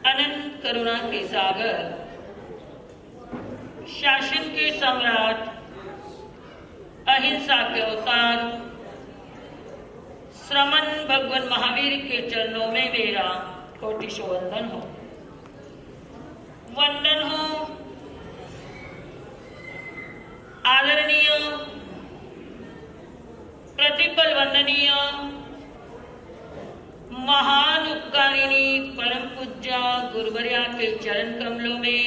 अनंत करुणा के सागर, शासन के सम्राट, अहिंसा के अवतार, श्रमण भगवान महावीर के चरणों में मेरा कोटिशो वंदन हो। वंदन हो आदरणीय, प्रतिपल वंदनीय, महान उपकारिणी परम पूज्य गुरुवर्या के चरण कमलों में,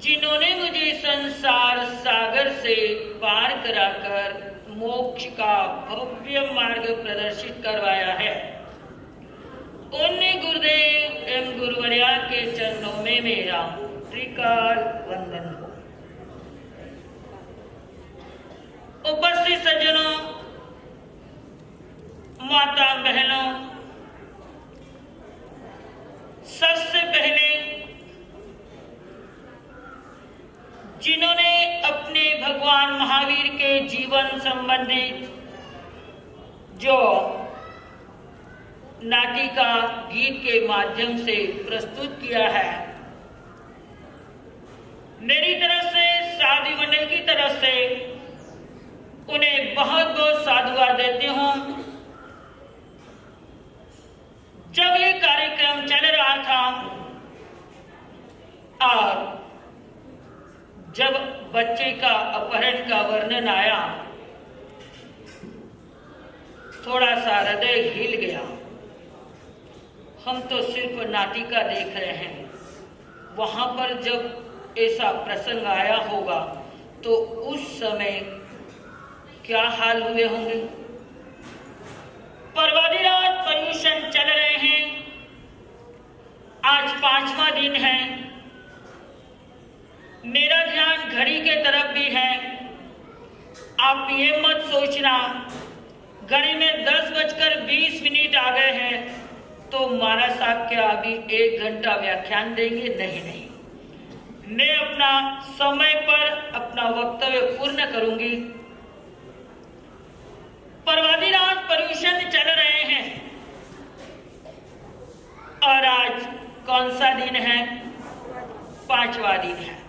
जिन्होंने मुझे संसार सागर से पार कराकर मोक्ष का भव्य मार्ग प्रदर्शित करवाया है, उन गुरुदेव एवं गुरुवर्या के चरणों में मेरा त्रिकाल वंदन हो। उपस्थित सज्जनों, माता बहनों, सबसे पहले जिन्होंने अपने भगवान महावीर के जीवन संबंधित जो नाटिका गीत के माध्यम से प्रस्तुत किया है, मेरी तरफ से, साधु मंडल की तरफ से उन्हें बहुत बहुत साधुवाद देती हूं। जब ये कार्यक्रम चल रहा था और जब बच्चे का अपहरण का वर्णन आया, थोड़ा सा हृदय हिल गया। हम तो सिर्फ नाटिका देख रहे हैं, वहां पर जब ऐसा प्रसंग आया होगा तो उस समय क्या हाल हुए होंगे। पर्वदिराज पर्यूषण चल रहे हैं, आज 5वां दिन है। मेरा ध्यान घड़ी के तरफ भी है। आप ये मत सोचना घड़ी में 10:20 आ गए हैं तो महाराज साहब क्या अभी 1 घंटा व्याख्यान देंगे? नहीं, मैं अपना समय पर अपना वक्तव्य पूर्ण करूंगी। पर्वदिराज पर्यूषण चल रहे हैं और आज कौन सा दिन है? 5वां दिन है।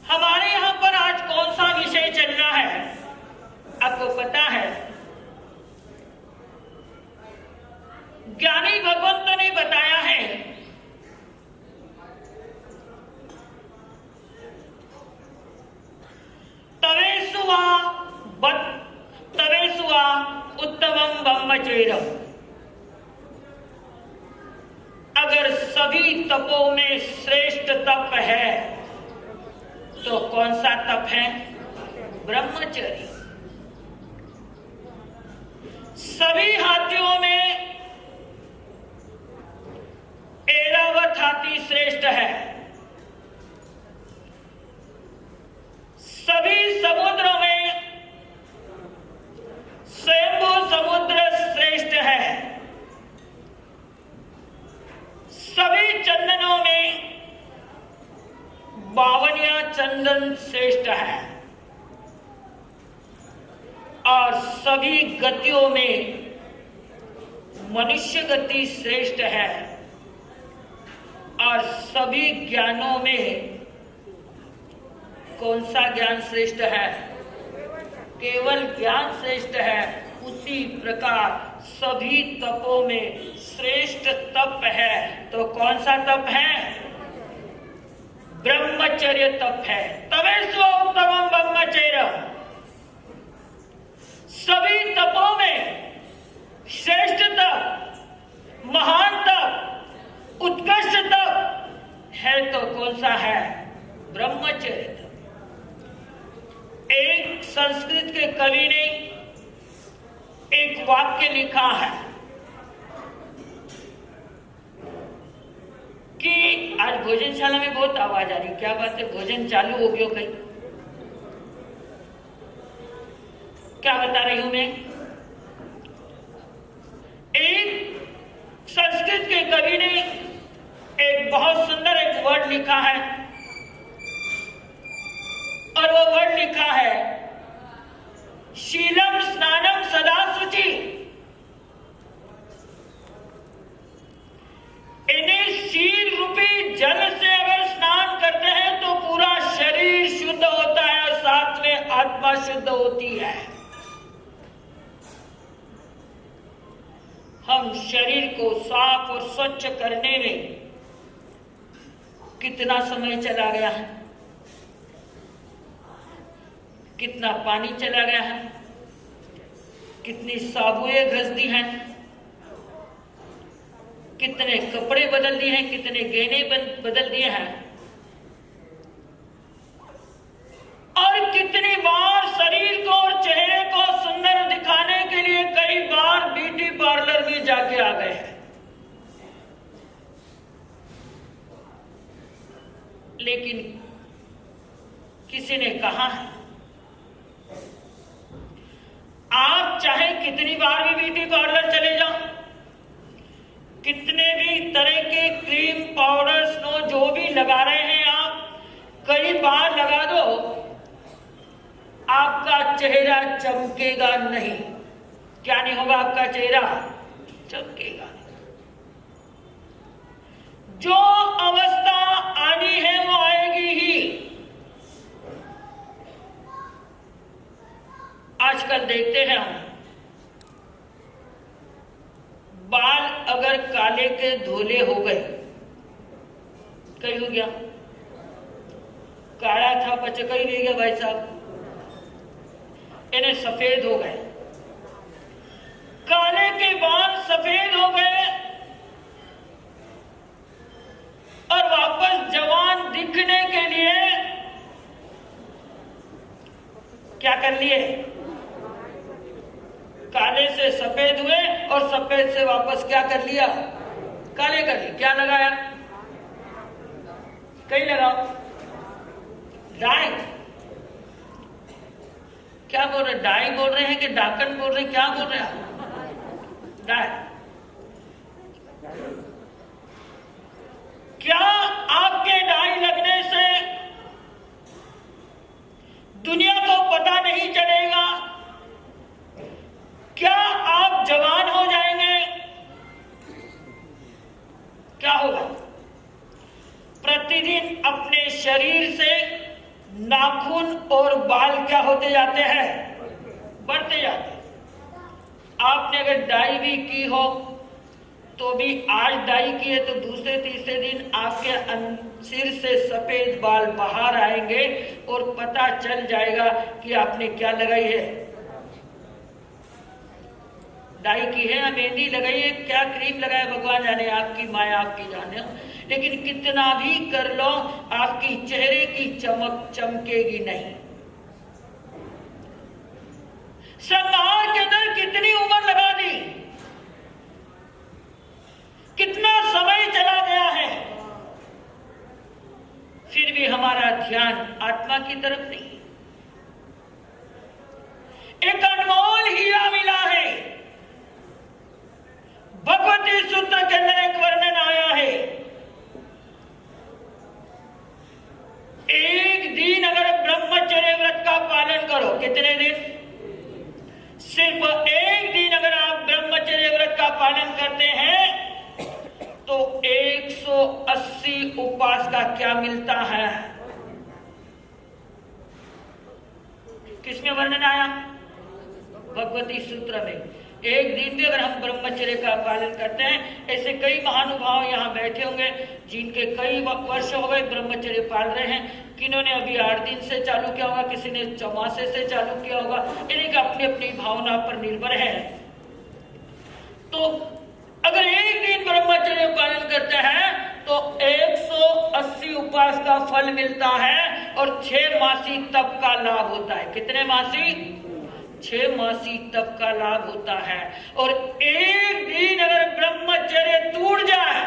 हमारे यहां पर आज कौन सा विषय चल रहा है आपको पता है? ज्ञानी भगवंतों ने बताया है तवेसुवा उत्तमम ब्रह्मचर्यम। अगर सभी तपों में श्रेष्ठ तप है तो कौन सा तप है? ब्रह्मचर्य। सभी हाथियों में ऐरावत हाथी श्रेष्ठ है। सभी समुद्रों में स्वयंभू समुद्र श्रेष्ठ है। सभी चंदनों में बावनिया चंदन श्रेष्ठ है और सभी गतियों में मनुष्य गति श्रेष्ठ है और सभी ज्ञानों में कौन सा ज्ञान श्रेष्ठ है? केवल ज्ञान श्रेष्ठ है। उसी प्रकार सभी तपों में श्रेष्ठ तप है तो कौन सा तप है? ब्रह्मचर्य तप है। तवेसु उत्तमम ब्रह्मचर्य। सभी तपों में श्रेष्ठ तप, महान तप, उत्कृष्ट तप है तो कौन सा है? ब्रह्मचर्य तप। एक संस्कृत के कवि ने एक वाक्य लिखा है कि आज भोजनशाला में बहुत आवाज आ रही, क्या बात है? भोजन चालू हो गया कहीं? क्या बता रही हूं मैं? एक संस्कृत के कवि ने एक बहुत सुंदर एक वर्ड लिखा है और वो वर्ड लिखा है शीलम स्नानम सदा शुचि। हम शरीर को साफ और स्वच्छ करने में कितना समय चला गया है, कितना पानी चला गया है, कितनी साबुएं घस दी हैं, कितने कपड़े बदल दिए हैं, कितने गहने बदल दिए हैं, और कितनी बार शरीर को और चेहरे को सुंदर दिखाने के लिए कई बार ब्यूटी पार्लर भी जाके आ गए हैं। लेकिन किसी ने कहा है आप चाहे कितनी बार भी ब्यूटी पार्लर चले जाओ, कितने भी तरह के क्रीम पाउडर स्नो जो भी लगा रहे हैं आप कई बार लगा दो, आपका चेहरा चमकेगा नहीं। क्या नहीं होगा? आपका चेहरा चमकेगा। जो अवस्था आनी है वो आएगी ही। आजकल देखते हैं हम, बाल अगर काले के धोले हो गए, कहीं हो गया काला था पचका ही नहीं गया भाई साहब, इन्हें सफेद हो गए, काले के बाल सफेद हो गए और वापस जवान दिखने के लिए क्या कर लिए? काले से सफेद हुए और सफेद से वापस क्या कर लिया? काले कर लिए। क्या लगाया? कहीं लगाओ डाई। क्या बोल रहे? डाई बोल रहे हैं कि डाकन बोल रहे हैं? क्या बोल रहे हैं आप? डाई। क्या आपके डाई लगने से दुनिया को पता नहीं चलेगा? क्या आप जवान हो जाएंगे? क्या होगा? प्रतिदिन अपने शरीर से नाखून और बाल क्या होते जाते हैं? बढ़ते जाते हैं। आपने अगर डाई भी की हो तो भी आज डाई की है तो दूसरे तीसरे दिन आपके सिर से सफेद बाल बाहर आएंगे और पता चल जाएगा कि आपने क्या लगाई है। डाई की है या मेहंदी लगाई है, क्या क्रीम लगाया भगवान जाने, आपकी माया आपकी जाने। लेकिन कितना भी कर लो आपकी चेहरे की चमक चमकेगी नहीं। श्रृंगार के अंदर कितनी उम्र लगा दी, कितना समय चला गया है, फिर भी हमारा ध्यान आत्मा की तरफ नहीं। एक अनमोल हीरा मिला है। भगवती सूत्र के अंदर एक वर्णन आया है, एक दिन अगर ब्रह्मचर्य व्रत का पालन करो, कितने दिन? सिर्फ एक दिन अगर आप ब्रह्मचर्य व्रत का पालन करते हैं तो 180 उपवास का क्या मिलता है? किसमें वर्णन आया? भगवती सूत्र में। एक दिन भी अगर हम ब्रह्मचर्य का पालन करते हैं, ऐसे कई महानुभाव यहाँ बैठे होंगे जिनके कई वर्ष हो गए ब्रह्मचर्य पाल रहे हैं। किन्होंने अभी 8 दिन से चालू किया होगा, किसी ने चौमासे से चालू किया होगा, इन्हीं का अपनी अपनी भावना पर निर्भर है। तो अगर एक दिन ब्रह्मचर्य पालन करते हैं तो 180 उपवास का फल मिलता है और 6 मासी तप का लाभ होता है। कितने मासी? 6 मासी तप का लाभ होता है। और एक दिन अगर ब्रह्मचर्य टूट जाए,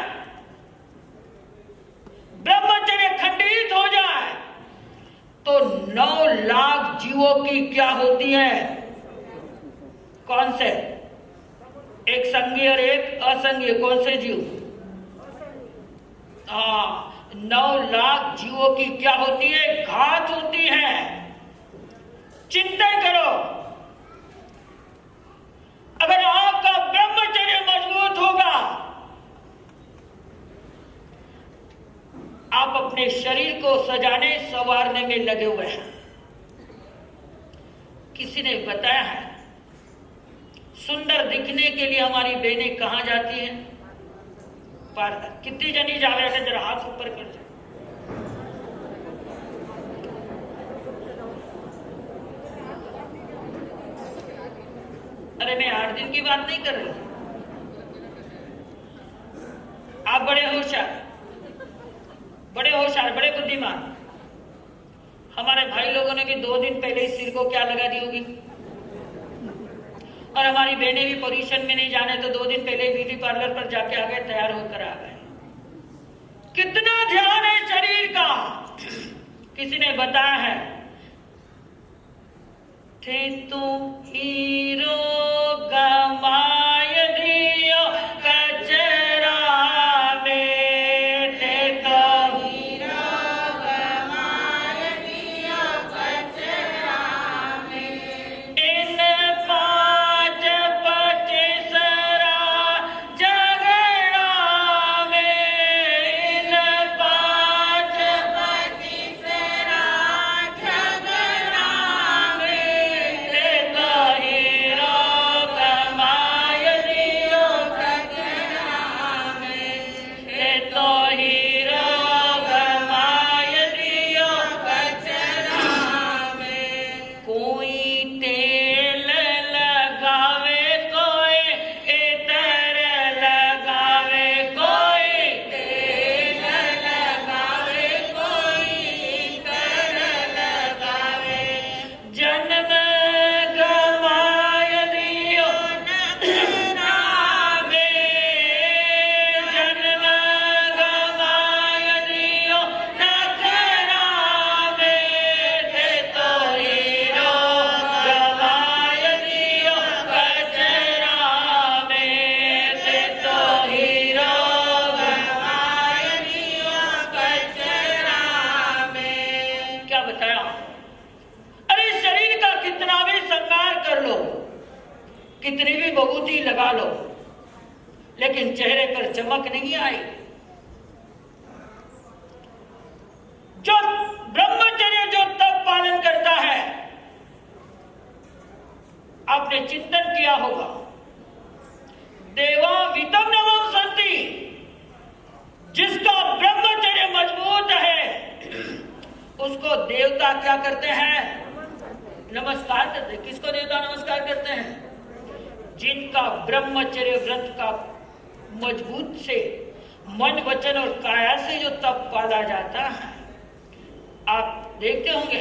ब्रह्मचर्य खंडित हो जाए तो 9 लाख जीवों की क्या होती है? कौन से? एक संघीय और एक असंघीय। कौन से जीव? 9 लाख जीवों की क्या होती है? घात होती है। चिंतन करो, अगर आपका ब्रह्मचर्य मजबूत होगा, आप अपने शरीर को सजाने संवारने में लगे हुए हैं। किसी ने बताया है सुंदर दिखने के लिए हमारी बहनें कहाँ जाती हैं? पार्लर। कितनी जनी जा रहे थे? जरा हाथ ऊपर कर दो। अरे मैं 8 दिन की बात नहीं कर रही। आप बड़े होशियार, बड़े बुद्धिमान। हमारे भाई लोगों ने भी 2 दिन पहले ही सिर को क्या लगा दी होगी, और हमारी बहनें भी पोजीशन में नहीं जाने तो 2 दिन पहले ब्यूटी पार्लर पर जाके आ गए, तैयार होकर आ गए। कितना ध्यान है शरीर का। किसी ने बताया है, थे तू हीरो गमाय दियो कचरा में, थे तो हीरो गमाय दियो कचरा में। इन 5-25 झगड़ा में, इन 5-25 झगड़ा में, थे तो हीरो गमाय दियो कचरा में, थे तो हीरो गमाय दियो कचरा में। कोई तेल लगावे, कोई इतर लगावे, कोई तेल लगावे, कोई इतर लगावे। जन्म गवाय दियो नखरा में, जन्म गवाय दियो नखरा में, थे तो हीरो गवाय दियो कचरा में, थे तो हीरो गवाय दियो कचरा में। क्या बताया? अरे शरीर का कितना भी श्रृंगार कर लो, कितनी भी बबूती लगा लो, लेकिन चेहरे पर चमक नहीं आई। जो ब्रह्मचर्य, जो तप पालन करता है, आपने चिंतन किया होगा, देवा वितम नवम संति, जिसका ब्रह्मचर्य मजबूत है उसको देवता क्या करते हैं? नमस्कार करते हैं। किसको देवता नमस्कार करते हैं? जिनका ब्रह्मचर्य व्रत का मजबूत से मन, वचन और काया से जो तप पाला जाता है। आप देखते होंगे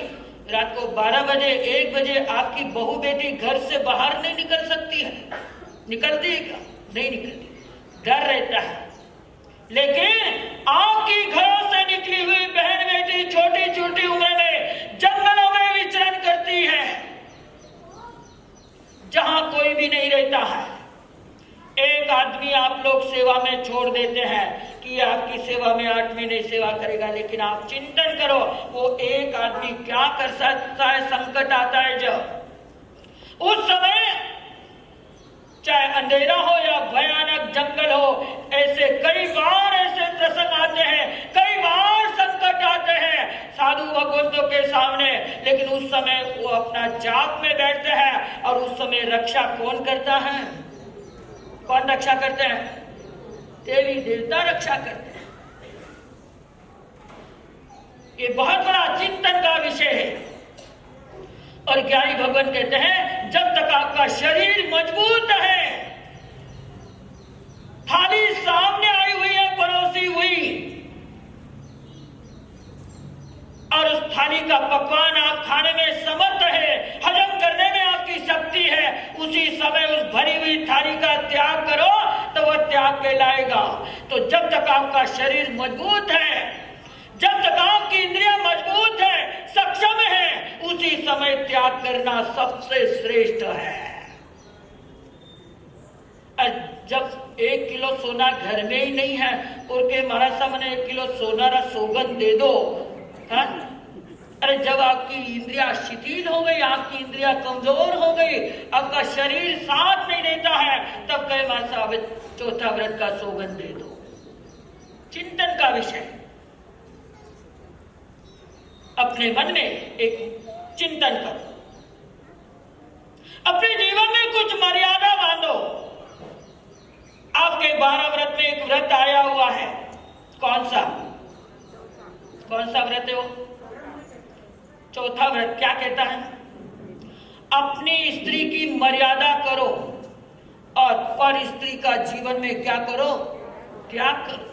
रात को 12 बजे 1 बजे आपकी बहू बेटी घर से बाहर नहीं निकल सकती है। निकलती है क्या? नहीं निकलती, डर रहता है। लेकिन आपकी घरों से निकली हुई बहन बेटी छोटी छोटी उम्र में जंगलों में विचरण करती है, जहां कोई भी नहीं रहता है। एक आदमी आप लोग सेवा में छोड़ देते हैं कि आपकी सेवा में 8 महीने सेवा करेगा, लेकिन आप चिंतन करो वो एक आदमी क्या कर सकता है। संकट आता है जब, उस समय चाहे अंधेरा हो या भयानक जंगल हो, ऐसे कई बार ऐसे प्रसंग आते हैं, कई बार संकट आते हैं साधु भगवंतों के सामने, लेकिन उस समय वो अपना जाप में बैठते हैं और उस समय रक्षा कौन करता है? कौन रक्षा करते हैं? देवी देवता रक्षा करते हैं। ये बहुत बड़ा चिंतन का विषय है। और ज्ञानी भगवान कहते हैं, जब तक आपका शरीर मजबूत है, थाली सामने आई हुई है, परोसी हुई, और उस थाली का पकवान आप खाने में समर्थ है, हजम करने में आपकी शक्ति है, उसी समय उस भरी हुई थाली का त्याग करो तो वह त्याग कहलाएगा। तो जब तक आपका शरीर मजबूत है, जब तक आपकी इंद्रियां मजबूत है, सक्षम है, उसी समय त्याग करना सबसे श्रेष्ठ है। जब 1 किलो सोना घर में ही नहीं है, उनके महाराज साहब ने 1 किलो सोना रा सौगंध दे दो। हाँ? अरे जब आपकी इंद्रियां शिथिल हो गई, आपकी इंद्रियां कमजोर हो गई, आपका शरीर साथ नहीं देता है, तब कहे महाराज साहब चौथा व्रत का सौगंध दे दो। चिंतन का विषय। अपने मन में एक चिंतन करो, अपने जीवन में कुछ मर्यादा व्रत आया हुआ है। कौन सा व्रत है वो? चौथा व्रत क्या कहता है? अपनी स्त्री की मर्यादा करो और पर स्त्री का जीवन में क्या करो? त्याग करो।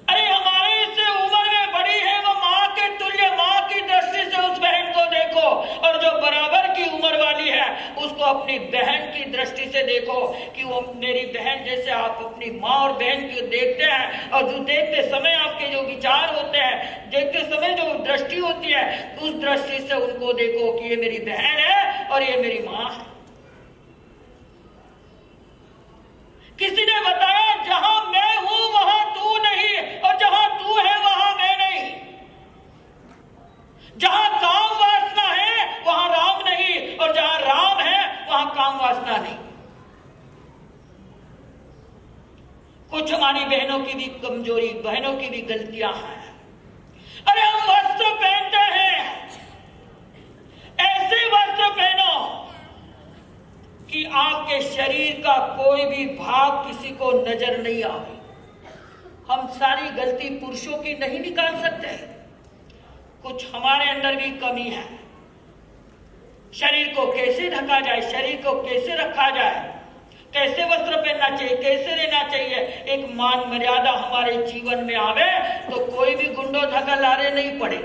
अरे हमारे से उम्र में बड़ी है वो माँ के तुल्य, माँ की दृष्टि से उस बहन को देखो, और जो बराबर की उम्र वाली है उसको अपनी बहन की दृष्टि से देखो कि वो मेरी बहन जैसे आप अपनी माँ और बहन को देखते हैं, और जो देखते समय आपके जो विचार होते हैं, देखते समय जो दृष्टि होती है, उस दृष्टि से उनको देखो कि ये मेरी बहन है और ये मेरी माँ है। किसी ने बताया जहां मैं हूं वहां तू नहीं, और जहां तू है वहां मैं नहीं। जहां काम वासना है वहां राम नहीं, और जहां राम है वहां काम वासना नहीं। कुछ हमारी बहनों की भी कमजोरी, बहनों की भी गलतियां हैं। अरे हम वस्त्र पहनते हैं, ऐसे वस्त्र पहनो कि आपके शरीर का कोई भी भाग किसी को नजर नहीं आवे। हम सारी गलती पुरुषों की नहीं निकाल सकते, कुछ हमारे अंदर भी कमी है। शरीर को कैसे ढका जाए, शरीर को कैसे रखा जाए, कैसे वस्त्र पहनना चाहिए, कैसे रहना चाहिए, एक मान मर्यादा हमारे जीवन में आवे तो कोई भी गुंडो धक्का लारे नहीं पड़े।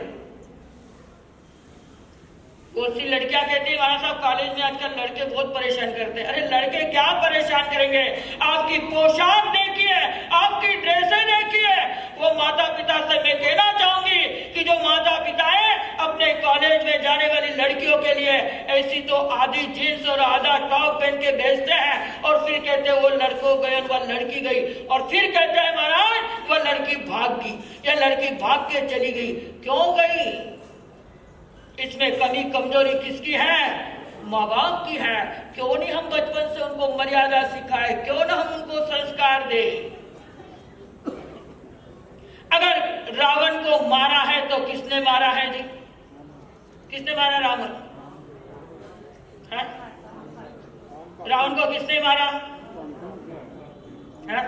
बहुत सी लड़कियां कहती है महाराज साहब कॉलेज में आजकल लड़के बहुत परेशान करते हैं। अरे लड़के क्या परेशान करेंगे? आपकी पोशाक देखिए, आपकी ड्रेसें देखिए। वो माता पिता से मैं कहना चाहूंगी कि जो माता पिता है अपने कॉलेज में जाने वाली लड़कियों के लिए ऐसी तो आधी जींस और आधा टॉप पहन के भेजते हैं, और फिर कहते हैं वो लड़कों गए और वह लड़की गई, और फिर कहते हैं महाराज वह लड़की भाग गई, या लड़की भाग के चली गई। क्यों गई? इसमें कमी कमजोरी किसकी है? माँ बाप की है। क्यों नहीं हम बचपन से उनको मर्यादा सिखाए, क्यों ना हम उनको संस्कार दे? अगर रावण को मारा है तो किसने मारा है जी? किसने मारा रावण? है? रावण को किसने मारा है?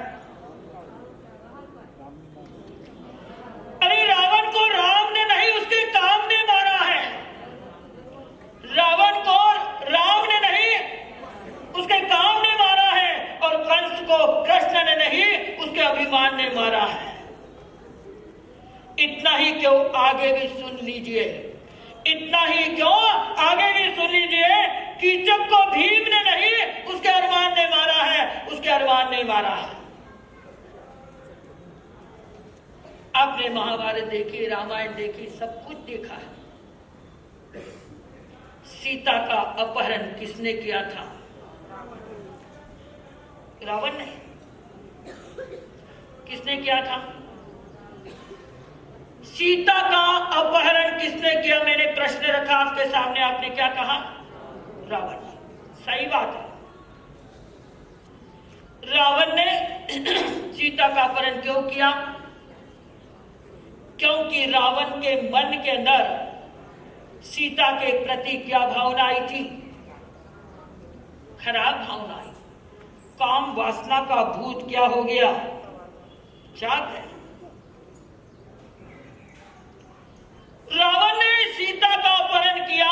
अरे रावण को राम ने नहीं उसके काम ने मारा है। रावण को राम ने नहीं उसके काम ने मारा है, और कंस को कृष्ण ने नहीं उसके अभिमान ने मारा है। इतना ही क्यों, आगे भी सुन लीजिए, इतना ही क्यों, आगे भी सुन लीजिए। कीचक को भीम ने नहीं उसके अरमान ने मारा है, उसके अरमान ने मारा है। आपने महाभारत देखी, रामायण देखी, सब कुछ देखा है। सीता का अपहरण किसने किया था? रावण ने। किसने किया था? सीता का अपहरण किसने किया? मैंने प्रश्न रखा आपके सामने, आपने क्या कहा? रावण। सही बात है। रावण ने सीता का अपहरण क्यों किया? क्योंकि रावण के मन के अंदर सीता के प्रति क्या भावना आई थी? खराब भावना आई। काम वासना का भूत क्या हो गया? जाग गया। रावण ने सीता का अपहरण किया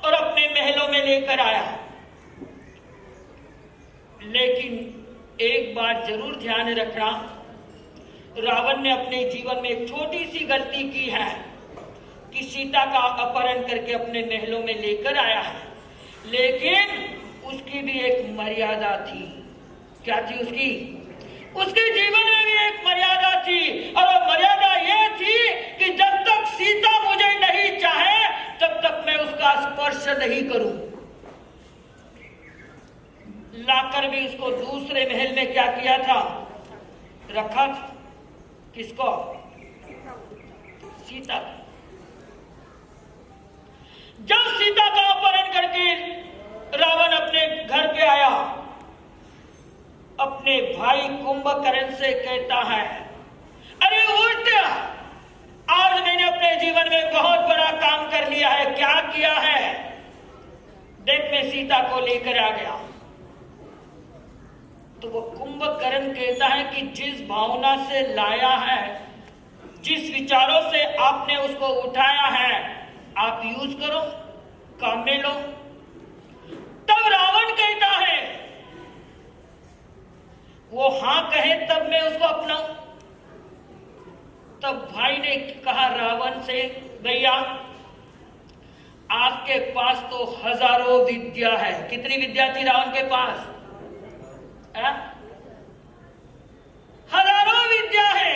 और अपने महलों में लेकर आया। लेकिन एक बात जरूर ध्यान रखना, रावण ने अपने जीवन में एक छोटी सी गलती की है कि सीता का अपहरण करके अपने महलों में लेकर आया है, लेकिन उसकी भी एक मर्यादा थी। क्या थी उसकी? उसके जीवन में भी एक मर्यादा थी, और वो मर्यादा ये थी कि जब तक सीता मुझे नहीं चाहे तब तक मैं उसका स्पर्श नहीं करूं। लाकर भी उसको दूसरे महल में क्या किया था? रखा था। किसको? सीता। जब सीता का अपहरण करके रावण अपने घर पे आया, अपने भाई कुंभकर्ण से कहता है, अरे उठ, आज मैंने अपने जीवन में बहुत बड़ा काम कर लिया है। क्या किया है? देख, मैं सीता को लेकर आ गया। तो वो कुंभकर्ण कहता है कि जिस भावना से लाया है, जिस विचारों से आपने उसको उठाया है, आप यूज करो, काम में लो। तब रावण कहता है, वो हां कहे तब मैं उसको अपनाऊं। तब भाई ने कहा रावण से, भैया आपके पास तो हजारों विद्या है। कितनी विद्या थी रावण के पास? हजारों विद्या है।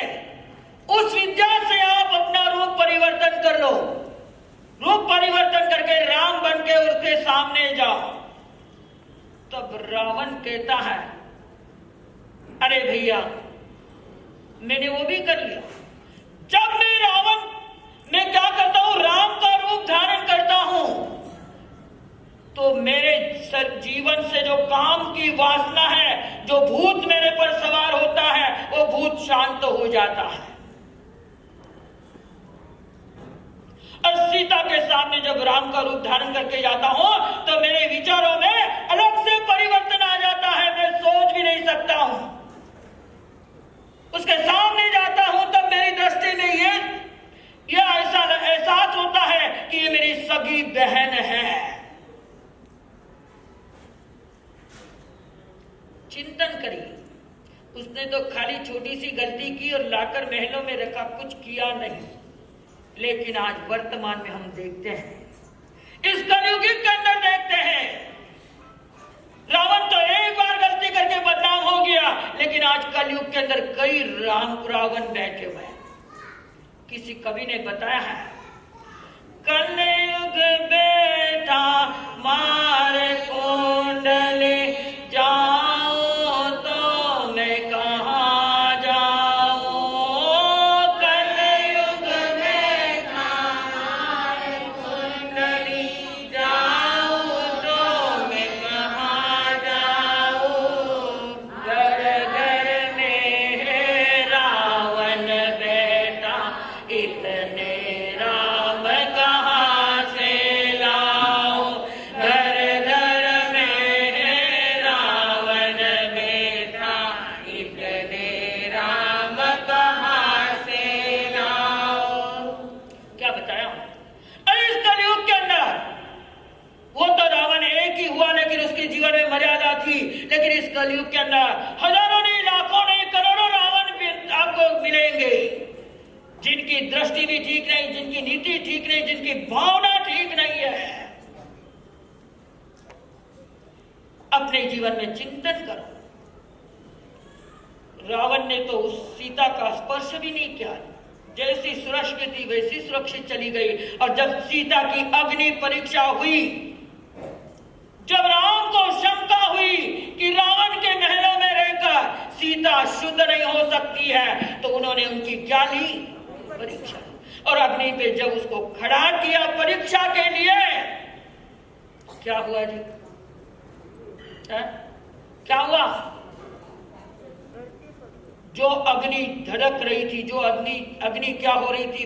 उस विद्या से आप अपना रूप परिवर्तन कर लो, रूप परिवर्तन करके राम बन के उसके सामने जाओ। तब रावण कहता है, अरे भैया मैंने वो भी कर लिया। जब मैं रावण मैं क्या करता हूं, राम का रूप धारण करता हूं, तो मेरे जीवन से जो काम की वासना है, जो भूत मेरे पर सवार होता है, वो भूत शांत हो जाता है। और सीता के सामने जब राम का रूप धारण करके जाता हूं तो मेरे विचारों में अलग से परिवर्तन आ जाता है। मैं सोच भी नहीं सकता हूं। उसके सामने जाता हूं तब मेरी दृष्टि में यह ऐसा एहसास होता है कि ये मेरी सगी बहन है। चिंतन करिए, उसने तो खाली छोटी सी गलती की और लाकर महलों में रखा, कुछ किया नहीं। लेकिन आज वर्तमान में हम देखते हैं, इस कलयुग के अंदर देखते हैं, रावण तो एक बार गलती करके बदनाम हो गया, लेकिन आज कलयुग के अंदर कई रावण बैठे हुए हैं। किसी कवि ने बताया है, कलयुग बेटा मार कुंडले जाओ तो मैं कहाँ जाऊं। कलयुग बेटा मार कुंडली जाओ तो मैं कहाँ जाऊं। घर घर में है रावण बेटा, इतने राम कहाँ से लाओ। घर घर में है रावण बेटा, इतने राम कहाँ से लाओ। क्या बताया? अरे इस कलयुग के अंदर वो तो रावण एक ही हुआ, लेकिन उसके जीवन में मर्यादा थी। लेकिन इस कलयुग के अंदर हजारों नहीं, लाखों नहीं, करोड़ों रावण भी आपको मिलेंगे, जिनकी दृष्टि भी ठीक नहीं, जिनकी नीति ठीक नहीं, जिनकी भावना ठीक नहीं है। अपने जीवन में चिंतन करो। रावण ने तो उस सीता का स्पर्श भी नहीं किया, जैसी सुरक्षित थी वैसी सुरक्षित चली गई। और जब सीता की अग्नि परीक्षा हुई, जब राम को शंका हुई कि रावण के महलों में रहकर सीता शुद्ध नहीं हो सकती है, तो उन्होंने उनकी क्या ली? परीक्षा। और अग्नि पे जब उसको खड़ा किया परीक्षा के लिए, क्या हुआ जी? क्या हुआ? जो अग्नि धड़क रही थी, जो अग्नि क्या हो रही थी?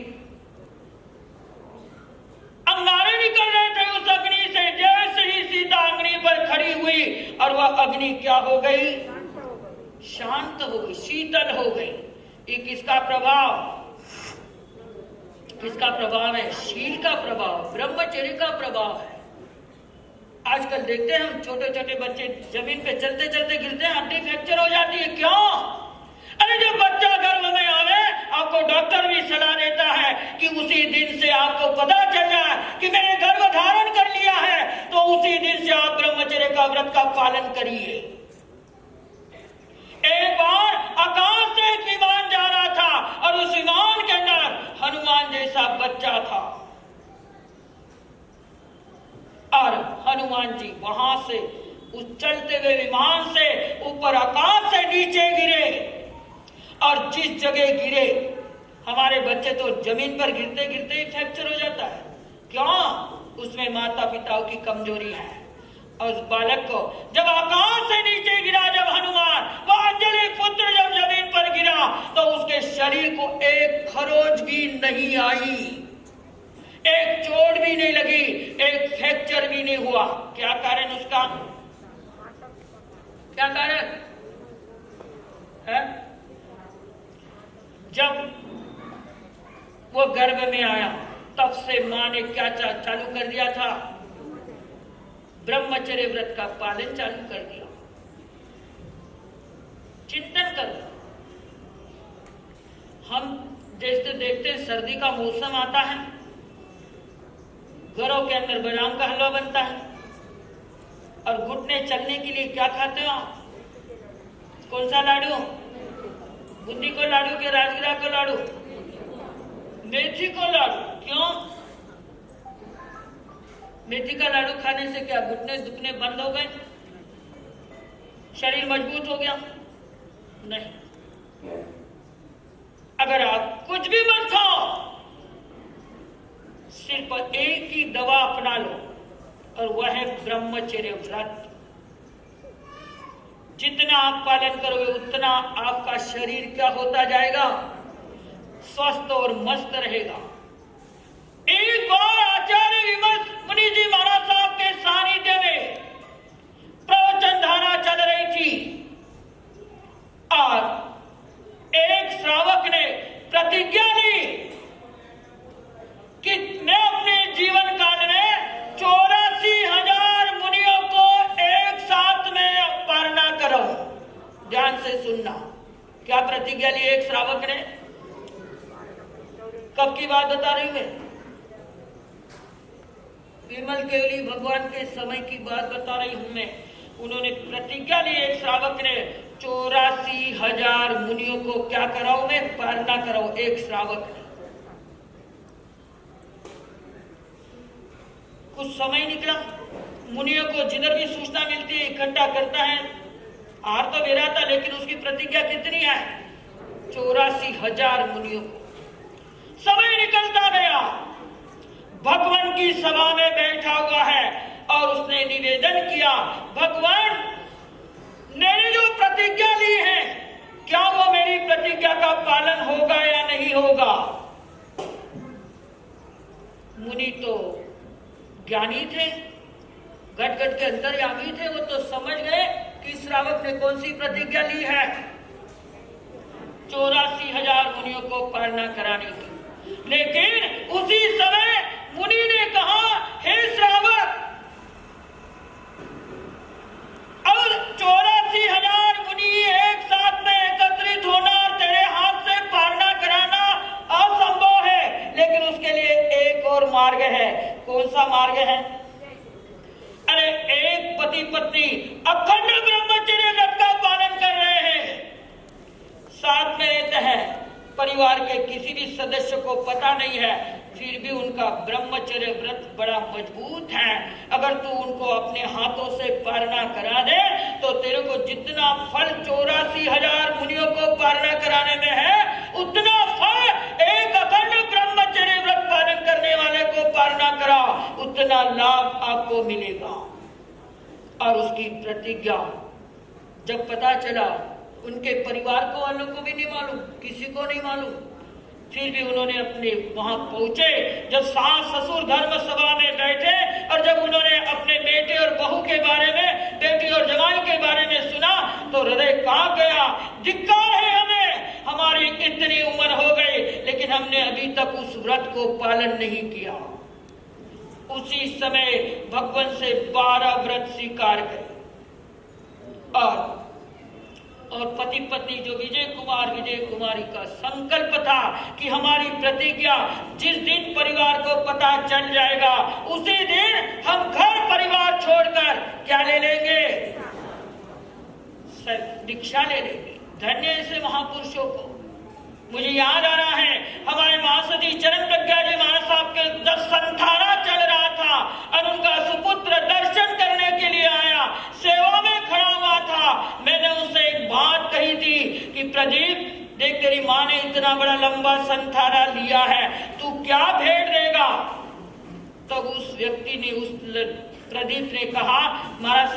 अंगारे निकल रहे थे उस अग्नि से। जैसे ही सीता अग्नि पर खड़ी हुई और वह अग्नि क्या हो गई? शांत हो गई, शीतल हो गई। ये किसका प्रभाव? किसका प्रभाव है? शील का प्रभाव, ब्रह्मचर्य का प्रभाव है। आजकल देखते हैं हम, छोटे छोटे बच्चे जमीन पे चलते चलते गिरते हैं, हड्डी फ्रैक्चर हो जाती है। क्यों? अरे जब बच्चा गर्भ में आवे, आपको डॉक्टर भी सलाह देता है कि उसी दिन से आपको पता चल जाए कि मैंने गर्भ धारण कर लिया है, तो उसी दिन से आप ब्रह्मचर्य का व्रत का पालन करिए। एक बार आकाश से एक विमान जा रहा था और उस विमान के अंदर हनुमान जैसा बच्चा था, और हनुमान जी वहां से उस चलते हुए विमान से ऊपर आकाश से नीचे गिरे। और जिस जगह गिरे, हमारे बच्चे तो जमीन पर गिरते गिरते ही फ्रैक्चर हो जाता है। क्यों? उसमें माता पिताओं की कमजोरी है। और उस बालक को जब आकाश से नीचे गिरा, जब हनुमान वो अंजलि पुत्र जब जमीन पर गिरा, तो उसके शरीर को एक खरोच भी नहीं आई, एक चोट भी नहीं लगी, एक फ्रैक्चर भी नहीं हुआ। क्या कारण उसका? क्या कारण? है? जब वो गर्भ में आया तब से मां ने क्या चालू कर दिया था? ब्रह्मचर्य व्रत का पालन चालू कर दिया। चिंतन करो। हम जैसे देखते हैं सर्दी का मौसम आता है, घरों के अंदर बादाम का हलवा बनता है और घुटने चलने के लिए क्या खाते हो आप? कौन सा लाडू? बूंदी को लाडू के राजगिरा को लाडू? मेथी को लाडू। क्यों? मेथी का लाडू खाने से क्या घुटने दुखने बंद हो गए? शरीर मजबूत हो गया? नहीं। अगर आप कुछ भी मत खाओ, सिर्फ एक ही दवा अपना लो और वह है ब्रह्मचर्य व्रत। जितना आप पालन करोगे उतना आपका शरीर क्या होता जाएगा? स्वस्थ और मस्त रहेगा। एक बार आचार्य विमर्श मुनि जी महाराज साहब के सानिध्य में प्रवचन धारा चल रही थी और एक श्रावक ने प्रतिज्ञा ली कि मैं अपने जीवन काल में 84,000 मुनियों को एक साथ में पालना करूं। ध्यान से सुनना। क्या प्रतिज्ञा ली एक श्रावक ने? कब की बात बता रही हूं मैं? विमल केवली भगवान के समय की बात बता रही हूं मैं। उन्होंने प्रतिज्ञा ली, एक श्रावक ने 84,000 मुनियों को क्या कराऊं मैं? पालना कराऊं। एक श्रावक ने। कुछ समय निकला, मुनियों को जिधर भी सूचना मिलती है इकट्ठा करता है। हार तो बेरा था, लेकिन उसकी प्रतिज्ञा कितनी है? 84,000 मुनियों को। समय निकलता गया, भगवान की सभा में बैठा हुआ है और उसने निवेदन किया, भगवान मैंने जो प्रतिज्ञा ली है, क्या वो मेरी प्रतिज्ञा का पालन होगा या नहीं होगा? मुनि तो ज्ञानी थे, घट घट के अंतर्यामी थे। वो तो समझ गए कि श्रावक ने कौन सी प्रतिज्ञा ली है, 84,000 मुनियों को पालना कराने की। लेकिन उसी समय मुनि ने कहा, हे श्रावक, अब 84,000 मुनि एक साथ में एकत्रित होना और तेरे हाथ से पालना कराना असंभव है। लेकिन उसके लिए एक और मार्ग है। कौन सा मार्ग है? अरे एक पति पत्नी अखंड ब्रह्मचर्य व्रत का पालन कर रहे हैं, साथ में रहते हैं, परिवार के किसी भी सदस्य को पता नहीं है, फिर भी उनका ब्रह्मचर्य व्रत बड़ा मजबूत है। अगर तू उनको अपने हाथों से पालना करा दे तो तेरे को जितना फल 84,000 मुनियों को पालना कराने में है, उतना फल एक अखंड ब्रह्मचर्य व्रत पालन करने वाले को पालना करा, उतना लाभ आपको मिलेगा। और उसकी प्रतिज्ञा जब पता चला, उनके परिवार को वालों को भी नहीं मालूम, किसी को नहीं मालूम, फिर भी उन्होंने अपने वहां पहुंचे। जब सास ससुर धर्म सभा में बैठे और जब उन्होंने अपने बेटे और बहू के बारे में, बेटी और जवाई के बारे में सुना तो हृदय कांप गया। धिक्कार है हमें, हमारी इतनी उम्र हो गई लेकिन हमने अभी तक उस व्रत को पालन नहीं किया। उसी समय भगवान से 12 व्रत स्वीकार करे और पति पत्नी जो विजय कुमारी का संकल्प था कि हमारी प्रतिज्ञा जिस दिन परिवार को पता चल जाएगा उसी दिन हम घर परिवार छोड़कर क्या ले लेंगे? दीक्षा ले लेंगे। धन्य ऐसे महापुरुषों को। मुझे याद आ रहा है, हमारे महासती चरण प्रज्ञा जी महाराज साहब के जब संथारा चल रहा था और उनका सुपुत्र दर्शन करने के लिए आया, सेवा में खड़ा हुआ था, मैंने उससे एक बात कही थी कि प्रदीप देख, तेरी माँ ने इतना बड़ा लंबा संथारा लिया है, तू क्या भेंट देगा? तब उस व्यक्ति ने, उस प्रदीप ने कहा, महाराज